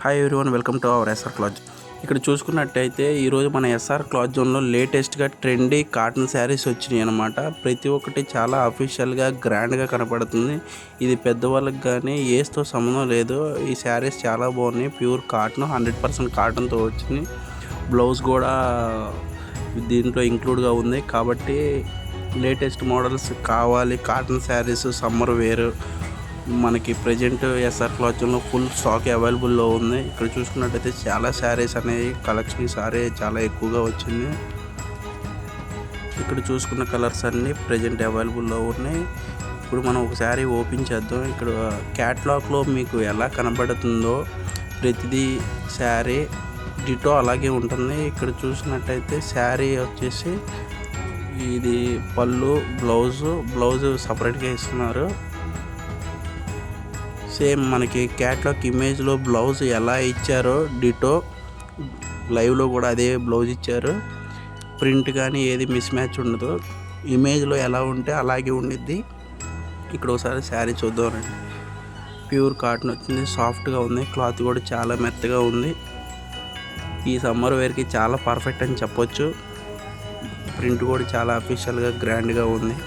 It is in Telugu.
Hi everyone, welcome to our SR cloth. ఇక్కడ చూసుకున్నట్టయితే ఈరోజు మన ఎస్ఆర్ క్లాత్ జోన్లో లేటెస్ట్గా ట్రెండీ కాటన్ శారీస్ వచ్చినాయి అనమాట. ప్రతి ఒక్కటి చాలా అఫీషియల్గా గ్రాండ్గా కనపడుతుంది. ఇది పెద్దవాళ్ళకి కానీ ఏజ్తో సంబంధం లేదు. ఈ శారీస్ చాలా బాగున్నాయి. ప్యూర్ కాటన్, 100% కాటన్తో వచ్చింది. బ్లౌజ్ కూడా దీంట్లో ఇంక్లూడ్గా ఉంది. కాబట్టి లేటెస్ట్ మోడల్స్ కావాలి, కాటన్ శారీస్ సమ్మర్ వేర్ మనకి ప్రజెంట్ ఎస్ఆర్ క్లాత్ జోన్లో ఫుల్ స్టాక్ అవైలబుల్లో ఉంది. ఇక్కడ చూసుకున్నట్టయితే చాలా శారీస్ అనేవి కలెక్షన్ సారీ చాలా ఎక్కువగా వచ్చింది. ఇక్కడ చూసుకున్న కలర్స్ అన్నీ ప్రజెంట్ అవైలబుల్లో ఉన్నాయి. ఇప్పుడు మనం ఒక శారీ ఓపెన్ చేద్దాం. ఇక్కడ క్యాట్లాగ్లో మీకు ఎలా కనబడుతుందో ప్రతిదీ శారీ డిటో అలాగే ఉంటుంది. ఇక్కడ చూసినట్టయితే శారీ వచ్చేసి ఇది పళ్ళు, బ్లౌజు సపరేట్గా ఇస్తున్నారు. సేమ్ మనకి క్యాట్లాగ్ ఇమేజ్లో బ్లౌజ్ ఎలా ఇచ్చారో డిటో లైవ్లో కూడా అదే బ్లౌజ్ ఇచ్చారు. ప్రింట్ కానీ ఏది మిస్ మ్యాచ్ ఉండదు. ఇమేజ్లో ఎలా ఉంటే అలాగే ఉండిద్ది. ఇక్కడ ఒకసారి శారీ చూద్దామండి. ప్యూర్ కాటన్ వచ్చింది, సాఫ్ట్గా ఉంది. క్లాత్ కూడా చాలా మెత్తగా ఉంది. ఈ సమ్మర్ వేర్కి చాలా పర్ఫెక్ట్ అని చెప్పొచ్చు. ప్రింట్ కూడా చాలా అఫీషియల్గా గ్రాండ్గా ఉంది.